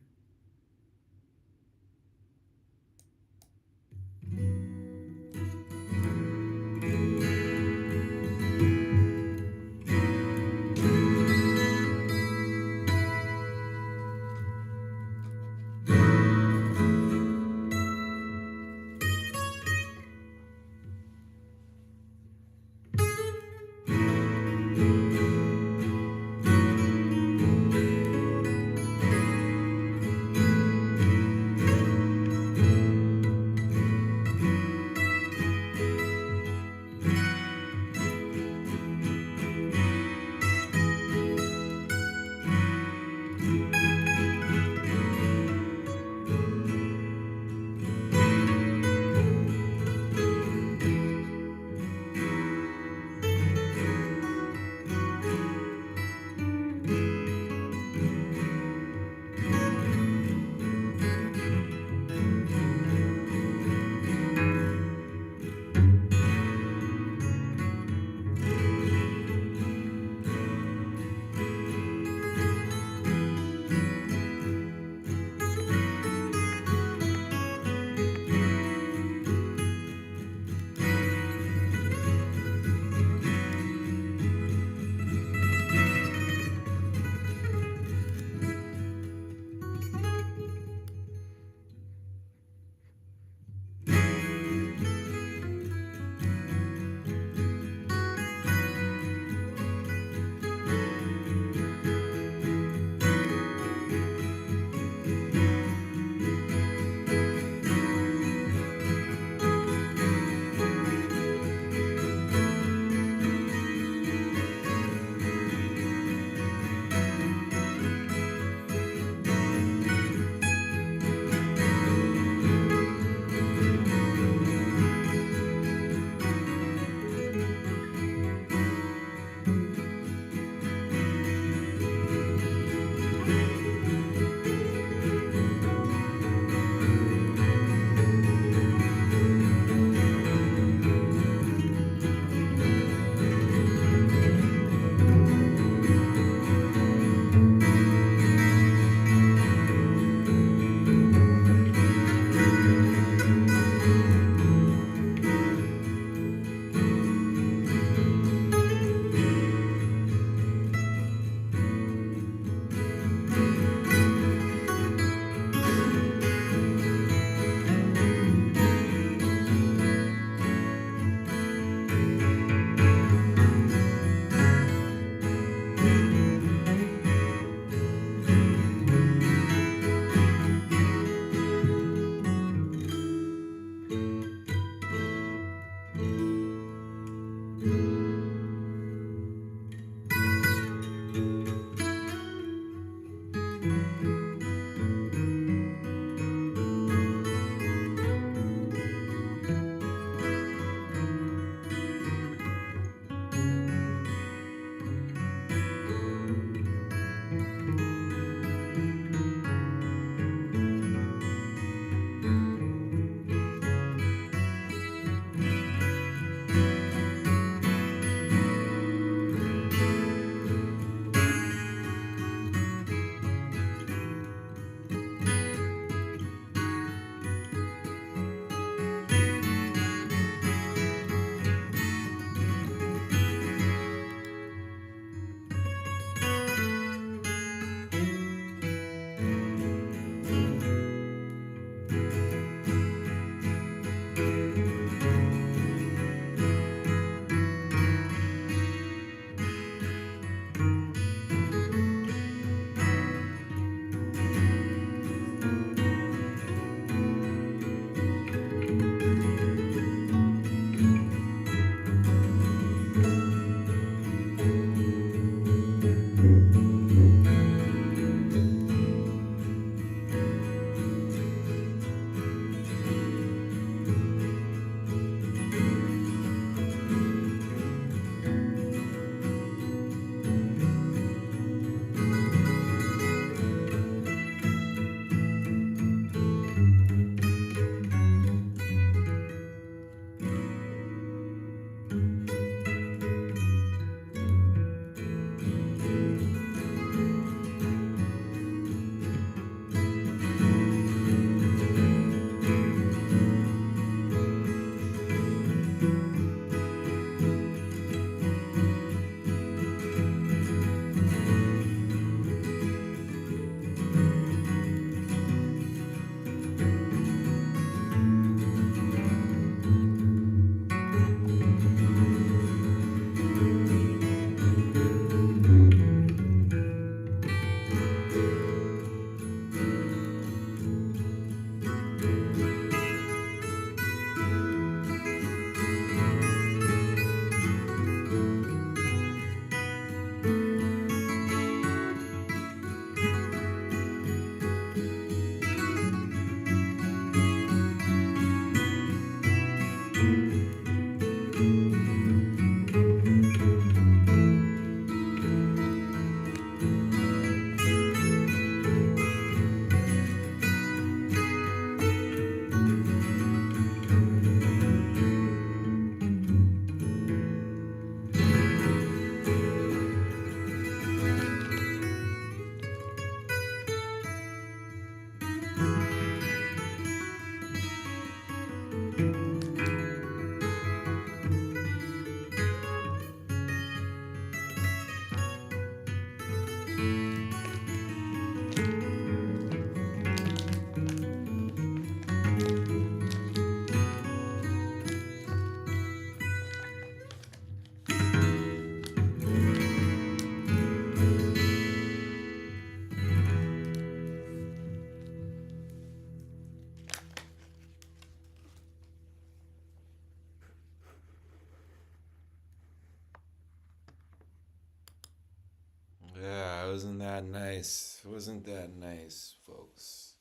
Yeah, wasn't that nice? Wasn't that nice, folks?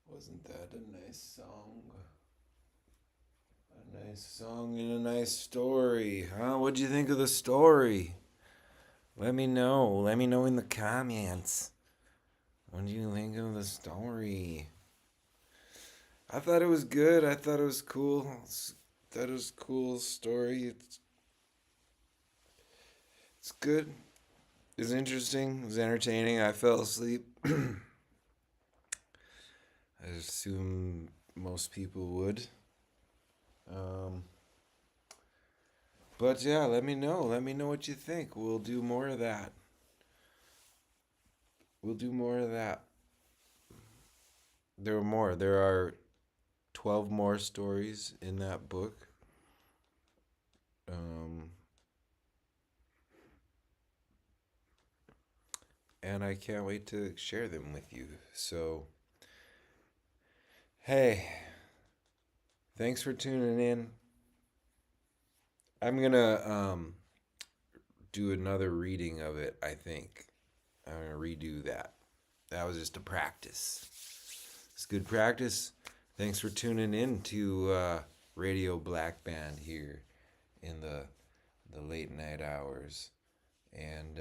Wasn't that a nice song? A nice song and a nice story, huh? What'd you think of the story? Let me know. Let me know in the comments. What do you think of the story? I thought it was good. I thought it was cool. Thought it was a cool story. It's good. It's interesting. It's entertaining. I fell asleep. I assume most people would. Um, but yeah, let me know. Let me know what you think. We'll do more of that. We'll do more of that. There are more. There are 12 more stories in that book. Um, and I can't wait to share them with you. So, hey, thanks for tuning in. I'm gonna do another reading of it, I think. I'm gonna redo that. That was just a practice. It's good practice. Thanks for tuning in to Radio Black Band here in the late night hours, and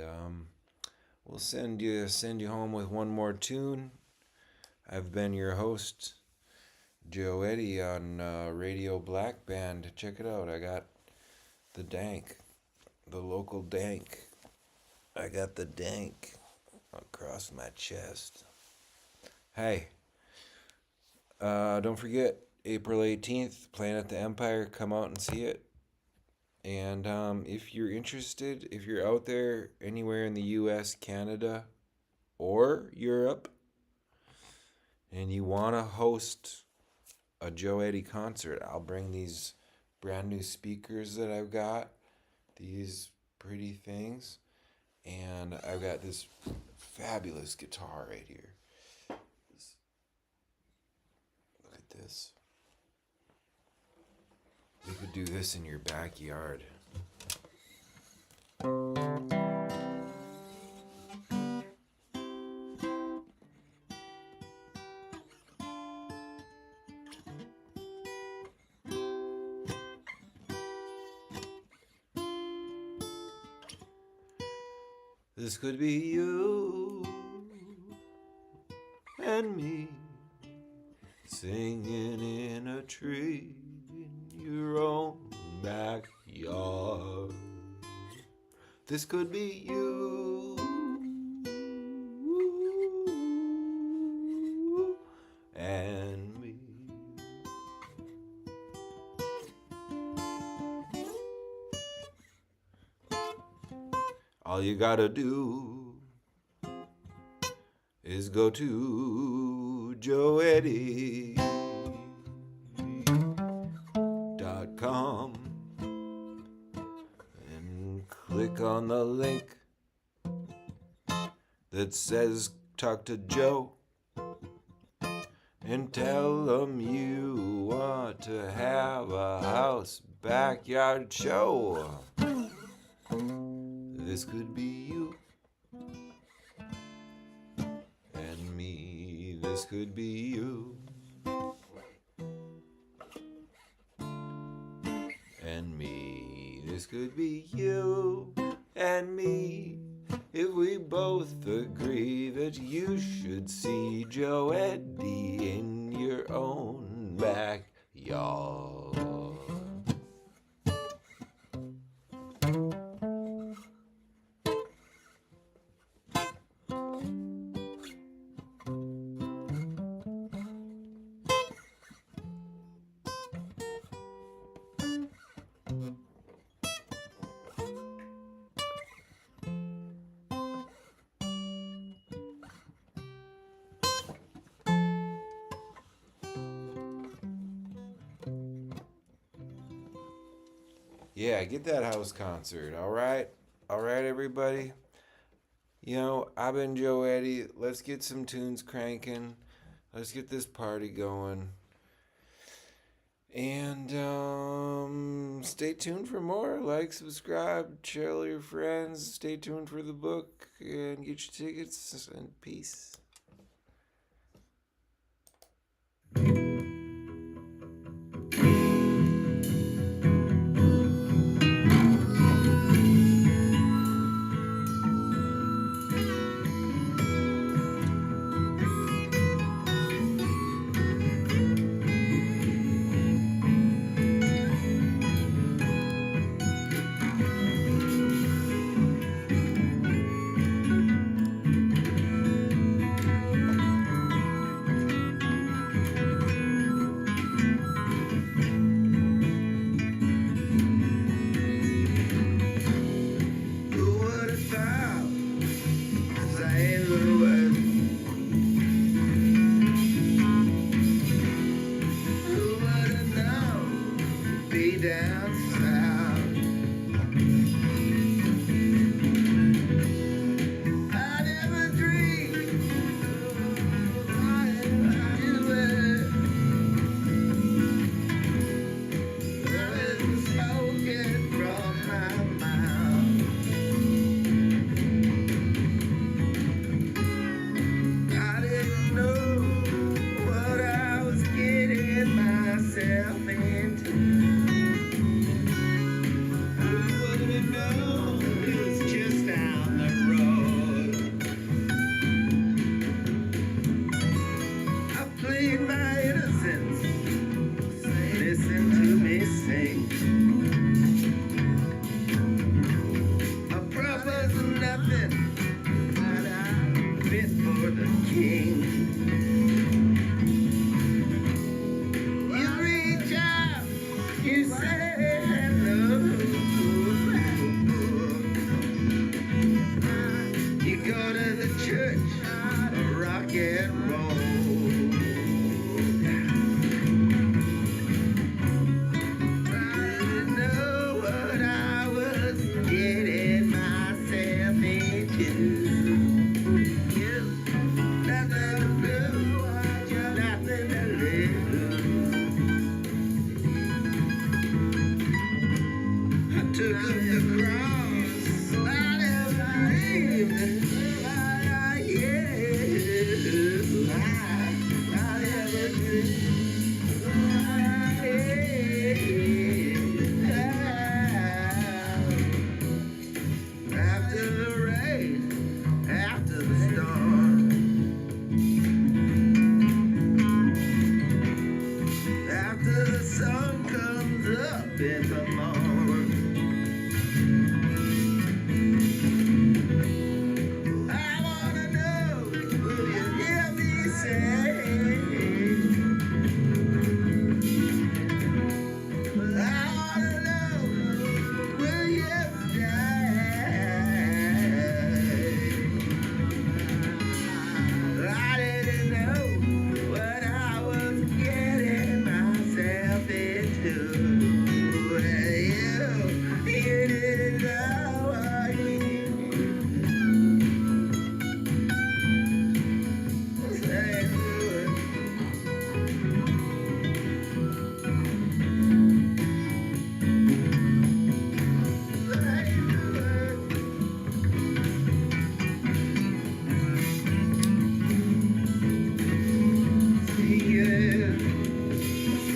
we'll send you home with one more tune. I've been your host, Joe Eddie, on Radio Black Band. Check it out. I got the dank, the local dank. I got the dank across my chest. Hey, don't forget, April 18th, playing at the Empire. Come out and see it. And if you're interested, if you're out there anywhere in the US, Canada, or Europe, and you want to host a Joe Eddie concert, I'll bring these brand new speakers that I've got, these pretty things, and I've got this fabulous guitar right here. Look at this. You could do this in your backyard. This could be you and me singing in a tree in your own backyard. This could be you and me. All you gotta do is go to joeeddie.com and click on the link that says talk to Joe and tell him you want to have a house backyard show. This could be you and me. This could be you and me. This could be you and me. If we both agree that you should see Joe Eddie in your own backyard. Yeah, get that house concert, all right? All right, everybody? You know, I've been Joe Eddie. Let's get some tunes cranking. Let's get this party going. And stay tuned for more. Like, subscribe, share with your friends. Stay tuned for the book and get your tickets. And peace.